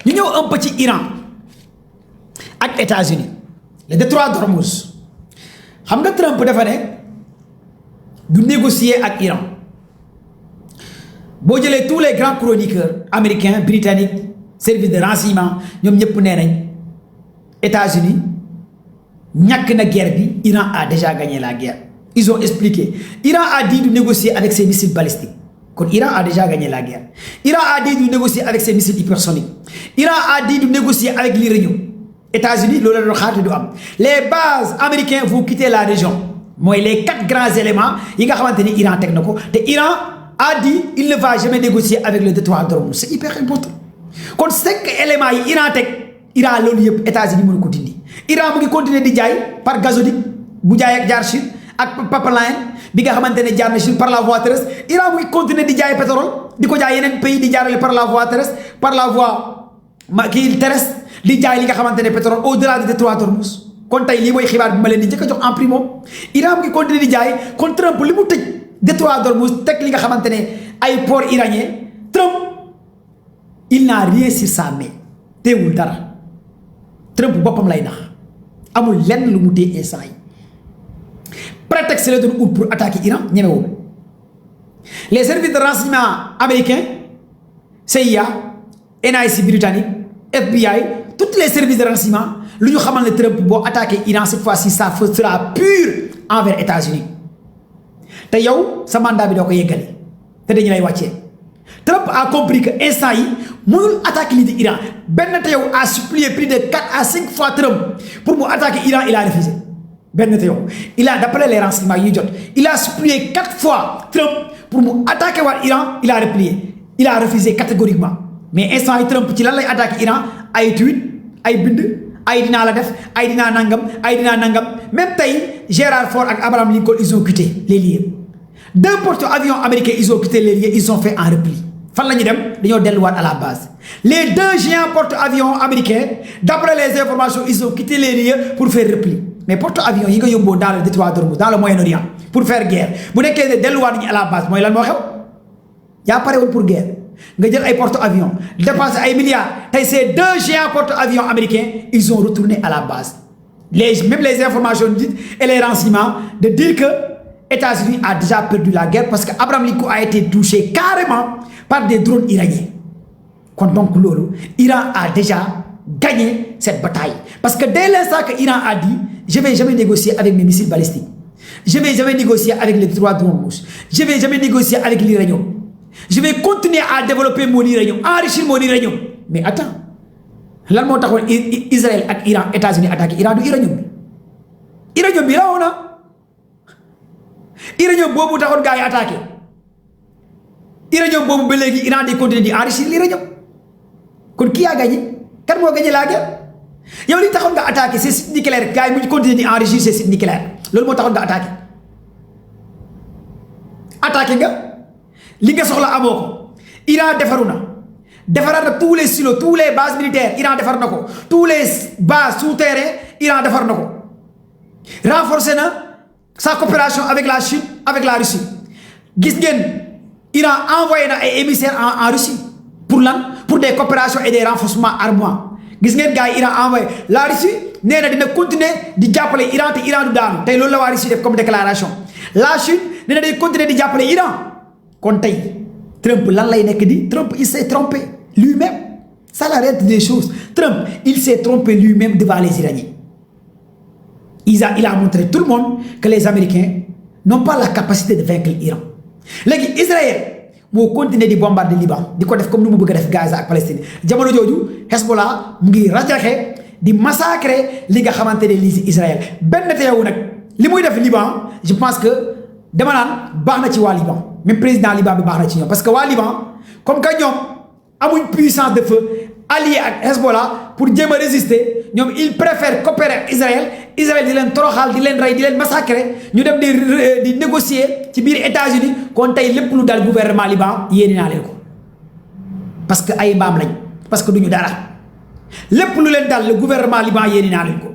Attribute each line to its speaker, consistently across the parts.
Speaker 1: ñu ñëw un peu ci Iran ak États-Unis le détroit d'Ormuz xam nga Trump dafa ne du négocier ak Iran boo jëlee tous les grands chroniqueurs américains britanniques service de renseignement ñoom ñëpp nee nañ États-Unis ñàkk na guerre bi Iran a déjà gagné la guerre. Ils ont expliqué. Iran a dit de négocier avec ses missiles balistiques. Donc, Iran a déjà gagné la guerre. Iran a dit de négocier avec ses missiles hypersoniques. Iran a dit de négocier avec l'Iran. États-Unis, les bases américaines vont quitter la région. Moi, les 4 grands éléments, il y a Iran technico. Et Iran a dit il ne va jamais négocier avec le détroit d'Ormuz. C'est hyper important. Quand 5 éléments, Iran tech, Iran l'États-Unis vont continuer. Iran va continuer de jaay par gazoduc, bu jaay ak jaar Chine ak pipeline bi nga xamantene jaar na Chine par la voie terrestre. Iran va continuer de jaay pétrole, diko jaay yenen pays di jaarale par la voie terrestre, par la voie terrestre di jaay li nga xamantene pétrole au-delà du détroit d'Ormuz. Kon tay li moy xibaar bi ma leen di jëk jox en primo. Iran va continuer di jaay kon Trump limu tej détroit d'Ormuz tek li nga xamantene ay port iranien. Trump il n'a rien sur sa main. Teewul dara. Trump bopam lay nax. Amul lenn lu mu dee instant yi prétexte la doon ut pour attaquer Iran ñemewul les services de renseignement américains CIA NIC britannique FBI tous les services de renseignement lu ñu xamal ne Trump boo attaquer Iran cette fois-ci ça sera pur envers États-Unis te yow sa mandat bi doo ko yeggali te dañu lay wàccee Trump a compris que instant yi mënul attaquer l'Iran. Iran Ben Netanyahu a supplié plus de 4 à 5 fois Trump pour mu attaquer Iran, il a refusé. Ben Netanyahu il a d'après les renseignements il a supplié 4 fois Trump pour mu attaquer Iran, il a replié. Il a refusé catégoriquement. Mais instant yi Trump ci lan lay attaquer Iran ay tweet ay bind ay dina la def ay dina nangam ay dina nangam même tay Gerald Ford ak Abraham Lincoln ils ont quitté les lieux. 2 porte-avions américains ils ont quitté les lieux, ils ont fait un repli. Fan lañu dem dañoo delluwaat à la base. Les 2 géants porte-avions américains d'après les informations ils ont quitté les lieux pour faire repli. Mais porte-avions yi nga yóbboo dans le détroit d'Ormuz dans le Moyen-Orient pour faire guerre bu nekkee ne delluwaat nañu à la base mooy lan moo xew yaa parewul pour guerre nga jël ay porte-avions dépenser ay milliards tey ces 2 géants porte-avions américains ils ont retourné à la base. Même les informations dites et les renseignements de dire que États-Unis a déjà perdu la guerre parce que Abraham Lincoln a été touché carrément par des drones iraniens. Donc, l'Iran a déjà gagné cette bataille. Parce que dès l'instant que l'Iran a dit je ne vais jamais négocier avec mes missiles balistiques, je ne vais jamais négocier avec les détroits d'Ormuz, je ne vais jamais négocier avec l'uranium, je vais continuer à développer mon uranium, enrichir mon uranium. Mais attends, là, Israël et Iran, États-Unis attaquent l'Iran du uranium. Uranium, là, on a. Iranium bobu taxone gaay attaqué Iranium bobu ba légui Iran di continuer di enrichir l'uranium kon qui a gagné kan mo gagné la guerre yow li taxone nga attaquer ces sites nucléaires gaay mu continuer di enrichir ces sites nucléaires lolou mo taxone nga attaquer nga li nga soxla amoko Iran defaruna defarana tous les silos tous les bases militaires Iran defar nako tous les bases souterrains Iran defar nako renforcer na sa coopération avec la Chine, avec la Russie. Iran a envoyé des émissaires en Russie. Pour des coopérations et des renforcements armés. Iran a envoyé. La Russie va continuer de appeler Iran et Iran du C'est ce que la Russie fait comme déclaration. La Chine va continuer de appeler Iran. Quand Trump, il s'est trompé lui-même. Ça la réalité des choses. Trump, il s'est trompé lui-même devant les Iraniens. Il a montré tout le monde que les Américains n'ont pas la capacité de vaincre l'Iran. Israël moo continuer di bombarder Liban di ko def comme nu mu bëgg def Gaza ak Palestine jamono jooju Hezbollah mu ngi rajaxe di massacrer li nga xamante ne lii Israël benn teewu nag li muy def Liban je pense que dama naan baax na ci waa Liban même président Liban bi baax na ci ñoom parce que waa Liban comme que ñoom amuñ puissance de feu allié avec Hezbollah pour jéem a résister ñoom ils préfèrent coopérer avec Israël di leen toroxal di leen rey di leen massacrer ñu dem di négocier ci biir États-Unis kon tey lépp lu dal gouvernement Liban yéene naa leen ko parce que ay mbaam lañ parce que duñu dara lépp lu leen dal le gouvernement Liban yéene naa leen ko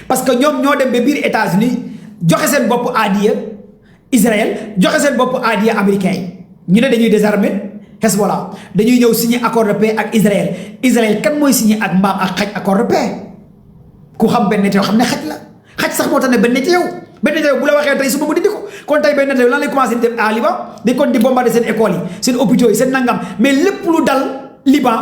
Speaker 1: parce que ñoom ñoo dem ba biir États-Unis joxe seen bopp adiya Israël joxe seen bopp adiya américain yi ñu ne dañuy désarmer Hezbollah dañuy ñëw signé accord de paix ak Israël kan mooy signé ak mbaam ak xaj accord de paix ku xam benn teew xam ne xaj la xaj sax moo tax ne benn teew bu la waxee tey suba mu dindi ko kon tey benn teew lan lay commencé di def à Liban di kon di bombarder seen école yi seen hôpitaux yi seen nangam mais lépp lu dal Liban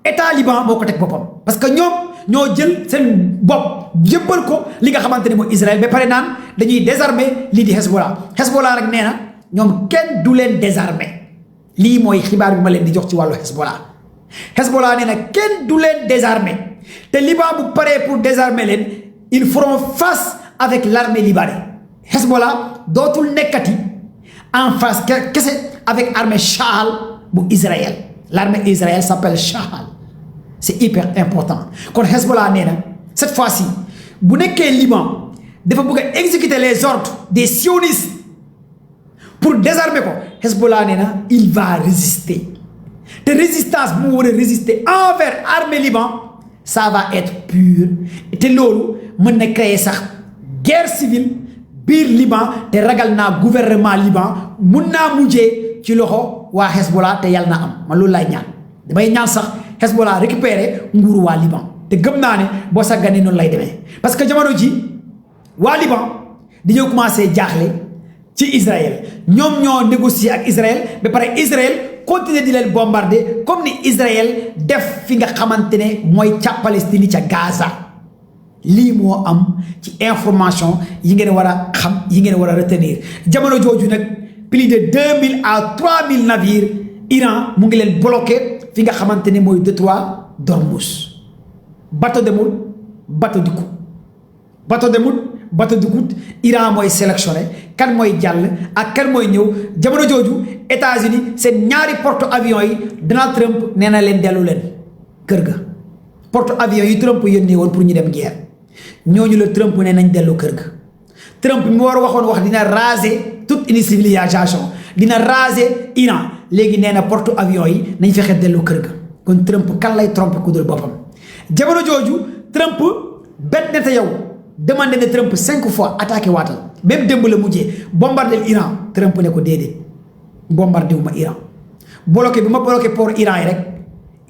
Speaker 1: état Liban moo ko teg boppam parce que ñoom ñoo jël seen bopp jëbbal ko li nga xamante ne mooy Israël ba pare naan dañuy désarmer lii di Hezbollah rek nee na ñoom kenn du leen désarmer lii mooy xibaar bi ma leen di jox ci wàllu Hezbollah nee na kenn du leen désarmer te Liban bu paree pour désarmer leen ils feront face avec l'armée libanaise Hezbollah dootul nekkati en face kese avec armée Shahal bu Israël l'armée Israël s'appelle Shahal c'est hyper important kon Hezbollah nee na cette fois-ci bu nekkee Liban dafa bëgg a exécuter les ordres des sionistes pour désarmer ko Hezbollah nee na il va résister te résistance bu mu war a résister envers armée Liban ça va être pur te loolu mën na créer sax guerre civile biir Liban te ragal naa gouvernement Liban mun naa mujjee ci loxo waa Hezbollah te yàlla na am man loolu laay ñaan damay ñaan sax Hezbollah récupérer nguuru waa Liban te gëm naa ne boo sàgganee noonu lay demee parce que jamono ji waa Liban dañoo commencé jaaxle ci Israël ñoom ñoo négocier ak Israël ba pare Israël continuer di leen bombarder comme ni Israël def fi nga xamante ne mooy ca Palestine ca Gaza lii moo am ci information yi ngeen war a xam yi ngeen war a retenir jamono jooju nag plus de 2000 à 3000 navires Iran mu ngi leen bloqué fi nga xamante ne mooy détroit d'Ormuz bateau demul bateau dikku bateau demul bateau dikkut Iran mooy sélectionné kan mooy jàll ak kan mooy ñëw jamono jooju États-Unis seen ñaari porte avions yi Donald Trump nee na leen dellu leen kër ga porte avions yi Trump yónnee woon pour ñu dem guerre ñooñu la Trump nee nañ dellu kër ga Trump mi war a wax dina raser toute une civilisation dina raser Iran léegi nee na porte avions yi nañ fexe dellu kër ga kon Trump kan lay tromper ku dul boppam jamono jooju Trump benn neta yow demandé na Trump 5 fois attaqué waatal même démb la mujjee bombardé Iran Trump ne ko déedéet bombardé wu ma Iran bloqué bi ma bloqué port Iran yi rek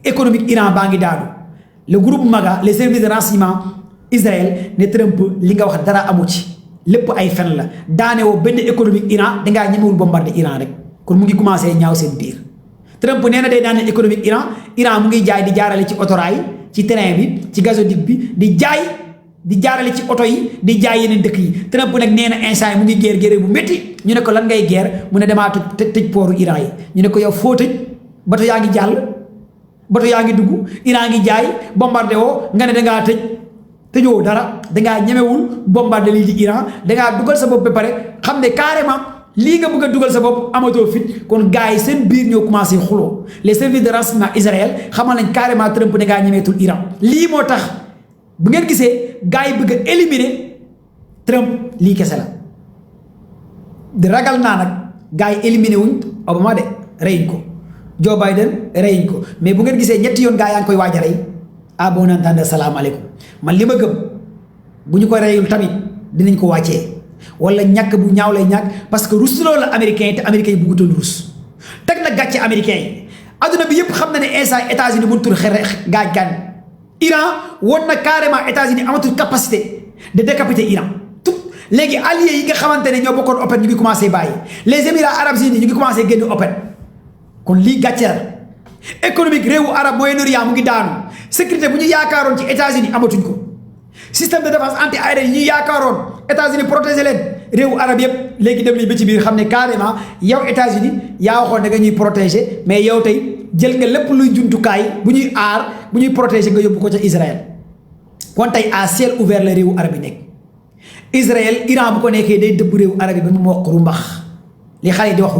Speaker 1: économique Iran baa ngi daanu le groupe MAGA les services de renseignement Israël ne Trump li nga wax dara amu ci lépp ay fen la daane woo benn économique Iran dangaa ñemewul bombardé Iran rek kon mu ngi commencé ñaaw seen biir Trump nee na day daane économique Iran mu ngi jaay di jaarale ci autorail ci train bi ci gazoduc bi di jaarale ci oto yi di jaay yeneen dëkk yi Trump nag nee na instant yi mu ngi guerre bu métti ñu ne ko lan ngay guerre mu ne damaa tëj pooru Iran yi ñu ne ko yow foo tëj bato yaa ngi jàll bato yaa ngi dugg Iran ngi jaay bombardé woo nga ne dangaa tëjoo dara dangaa ñemewul bombardé lii di Iran dangaa dugal sa bopp ba pare xam ne carrément lii nga bëgg a dugal sa bopp amatoo fit kon gars yi seen biir ñoo commencé xuloo les services de renseignement Israël xamal nañ carrément Trump dangaa ñemeetul Iran lii moo tax bu ngeen gisee gars yi bëgg a éliminer Trump lii kese la di ragal naa nag gars yi éliminer wuñ Obama de reyuñ ko Joe Biden reyuñ ko mais bu ngeen gisee ñetti yoon gars yaa ngi koy waaj a rey ah bon entendre salaamaaleykum man li ma gëm bu ñu ko reyul tamit dinañ ko wàccee wala ñàkk bu ñaaw lay ñàkk parce que rus loolu la américains yi te américains yi bëggutoon rus teg na gàcce américains yi adduna bi yëpp xam na ne instant États-Unis bu tur gaaj Iran won na carrément États-Unis amatul capacité de décapiter Iran tout léegi alliés yi nga xamante ne ñoo bokkoon OPEC ñu ngi commencé bàyyi les Émirats arabes unis ñu ngi commencé génn OPEC kon lii gàcce la économique réewu arab Moyen-Orient mu ngi daanu sécurité bu ñu yaakaaroon ci États-Unis amatuñ ko système de défense anti-aérienne yi ñu yaakaaroon États-Unis protéger leen réewu arab yëpp léegi dem nañ ba ci biir xam ne carrément yow États-Unis yaa waxoon ne nga ñuy protéger mais yow tey jël nga lépp luy jumtukaay bu ñuy aar bu ñuy protéger nga yóbbu ko ca Israël kon tey à ciel ouvert la réewu arab yi nekk Israël Iran bu ko nekkee day dëbb réewu arab yi ba mu wax rumbax li xale yi di wax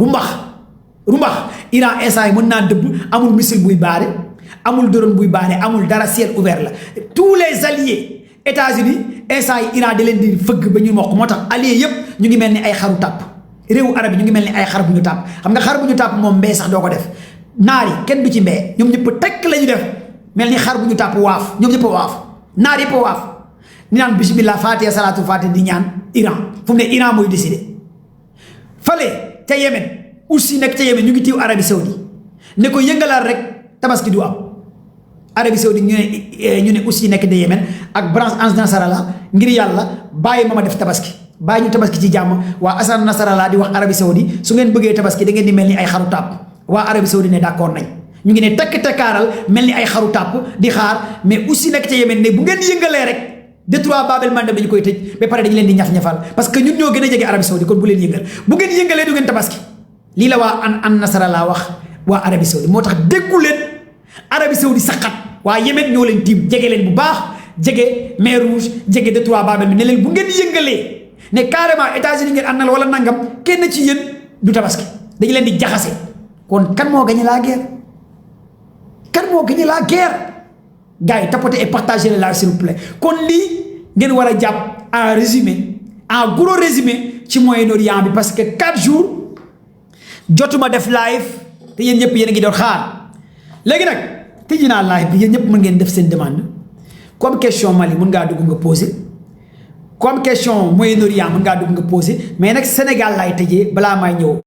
Speaker 1: rumbax Iran instant yi mën naa dëbb amul missile buy baare amul drone buy baare amul dara ciel ouvert la tous les alliés États-Unis instant yi Iran da leen di fëgg ba ñu mokk moo tax alliés yëpp ñu ngi mel ni ay xaru tàpp réewu arab yi ñu ngi mel ni ay xar bu ñu tàpp xam nga xar bu ñu tàpp moom mbee sax doo ko def naar yi kenn du ci mbee ñoom ñëpp tekk la ñu def mel ni xar bu ñu tàpp waaf ñoom ñëpp waaf naar yëpp waaf ni naan bismillah fatiha salatu fatiha di ñaan Iran fu mu ne Iran mooy décidé fale ca Yémen aussi nekk ca Yémen ñu ngi tiiw Arabie Saoudi ne ko yëngalaat rek tabaski du am. Arabie Saoudite ñu ne aussi nekk de Yémen ak branche Ans Nasrallah ngir yàlla bàyyi ma def tabaski bàyyi ñu tabaski ci jàmm waa Ans Nasrallah di wax Arabie Saoudite su ngeen bëggee tabaski da ngeen di mel ni ay xaru tàpp waa Arabie Saoudite ne d'accord nañ ñu ngi ne tekk tekkaaral mel ni ay xaru tàpp di xaar mais aussi nekk ca Yémen ne bu ngeen yëngalee rek détroit Bab el Mandeb dañu koy tëj ba pare dañu leen di ñaf-ñafal parce que ñun ñoo gën a jege Arabie Saoudite kon bu leen yëngal bu ngeen yëngalee du ngeen tabaski lii la waa Ans Nasrallah wax waa Arabie Saoudite moo tax déggu leen Arabie Saoudite saxat waa Yémen ñoo leen tiim jege leen bu baax jege mer Rouge jege détroit Babel bi ne leen bu ngeen yëngalee ne carrément États-Unis ngeen àndal wala nangam kenn ci yéen du tabaski dañu leen di jaxase kon kan moo gagné la guerre kan moo gagné la guerre gars yi tapotez et partagez le live s'il vous plaît kon lii ngeen war a jàpp en résumé en gros résumé ci Moyen-Orient bi parce que 4 jours jotuma def live te yéen ñëpp yéen a ngi doon xaar léegi nag tëj naa live bi yéen ñëpp mën ngeen def seen demande comme question Mali mën ngaa dugg nga poser comme question Moyen-Orient mën ngaa dugg nga poser mais nag Sénégal laay tëjee balaa may ñëw.